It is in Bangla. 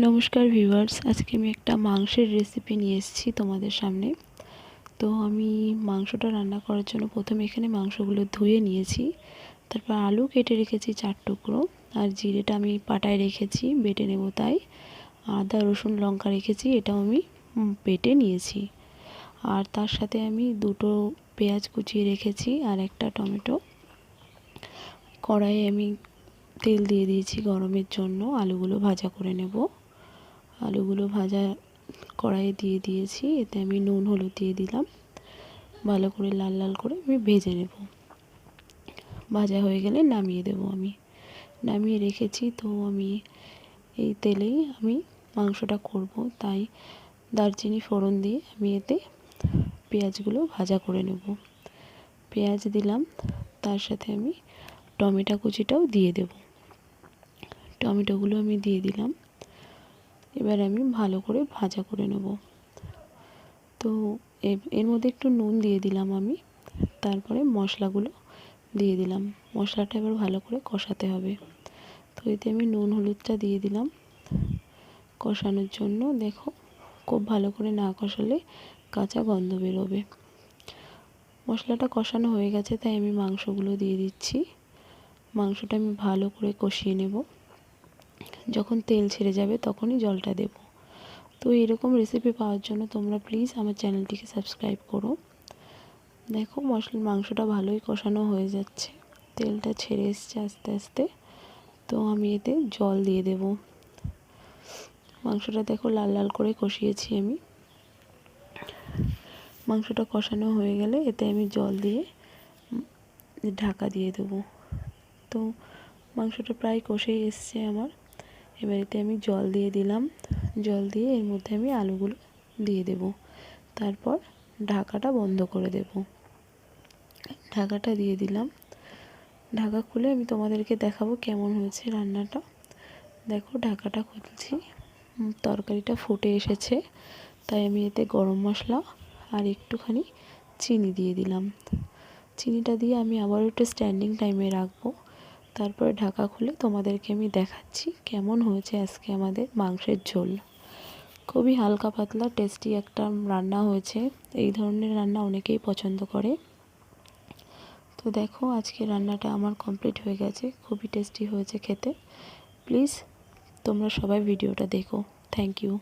নমস্কার ভিউয়ার্স, আজকে আমি একটা মাংসের রেসিপি নিয়ে এসেছি তোমাদের সামনে। তো আমি মাংসটা রান্না করার জন্য প্রথমে এখানে মাংসগুলো ধুয়ে নিয়েছি। তারপর আলু কেটে রেখেছি 4 টুকরো, আর জিরেটা আমি পাটায় রেখেছি, বেটে নেব তাই। আদা রসুন লঙ্কা রেখেছি, এটাও আমি বেটে নিয়েছি। আর তার সাথে আমি দুটো পেঁয়াজ কুচিয়ে রেখেছি আর একটা টমেটো। কড়াইয়ে আমি তেল দিয়ে দিয়েছি গরমের জন্য, আলুগুলো ভাজা করে নেব। আলুগুলো ভাজা কড়াইয়ে দিয়ে দিয়েছি, এতে আমি নুন হলুদ দিয়ে দিলাম। ভালো করে লাল লাল করে আমি ভেজে নেব। ভাজা হয়ে গেলে নামিয়ে দেব। আমি নামিয়ে রেখেছি। তো আমি এই তেলেই আমি মাংসটা করব, তাই দারচিনি ফোড়ন দিয়ে আমি এতে পেঁয়াজগুলো ভাজা করে নেব। পেঁয়াজ দিলাম, তার সাথে আমি টমেটো কুচিটাও দিয়ে দেব। টমেটোগুলো আমি দিয়ে দিলাম। এবার আমি ভালো করে ভাজা করে নেব। তো এর মধ্যে একটু নুন দিয়ে দিলাম আমি। তারপরে মশলাগুলো দিয়ে দিলাম। মশলাটা এবার ভালো করে কষাতে হবে। তো এতে আমি নুন হলুদটা দিয়ে দিলাম কষানোর জন্য। দেখো, খুব ভালো করে না কষালে কাঁচা গন্ধ বেরোবে। মশলাটা কষানো হয়ে গেছে, তাই আমি মাংসগুলো দিয়ে দিচ্ছি। মাংসটা আমি ভালো করে কষিয়ে নেব। যখন তেল ছেড়ে যাবে তখনই জলটা দেব। তো এরকম রেসিপি পাওয়ার জন্য তোমরা প্লিজ আমার চ্যানেলটিকে সাবস্ক্রাইব করো। দেখো, মাংসটা ভালোই কষানো হয়ে যাচ্ছে, তেলটা ছেড়ে এসছে আস্তে আস্তে। তো আমি এতে জল দিয়ে দেব। মাংসটা দেখো লাল লাল করে কষিয়েছি আমি। মাংসটা কষানো হয়ে গেলে এতে আমি জল দিয়ে ঢাকা দিয়ে দেব। তো মাংসটা প্রায় কষেই এসছে আমার। এবার এতে আমি জল দিয়ে দিলাম। জল দিয়ে এর মধ্যে আমি আলুগুলো দিয়ে দেব। তারপর ঢাকাটা বন্ধ করে দেব। ঢাকাটা দিয়ে দিলাম। ঢাকা খুলে আমি তোমাদেরকে দেখাবো কেমন হয়েছে রান্নাটা। দেখো, ঢাকাটা খুলছি, তরকারিটা ফুটে এসেছে। তাই আমি এতে গরম মশলা আর একটুখানি চিনি দিয়ে দিলাম। চিনিটা দিয়ে আমি আবার একটু স্ট্যান্ডিং টাইমে রাখবো। তারপরে ঢাকা খুলে তোমাদেরকে আমি দেখাচ্ছি কেমন হয়েছে আজকে আমাদের মাংসের ঝোল। খুবই হালকা পাতলা টেস্টি একটা রান্না হয়েছে। এই ধরনের রান্না অনেকেই পছন্দ করে। তো দেখো, আজকে রান্নাটা আমার কমপ্লিট হয়ে গেছে। খুবই টেস্টি হয়েছে খেতে। প্লিজ তোমরা সবাই ভিডিওটা দেখো। Thank you.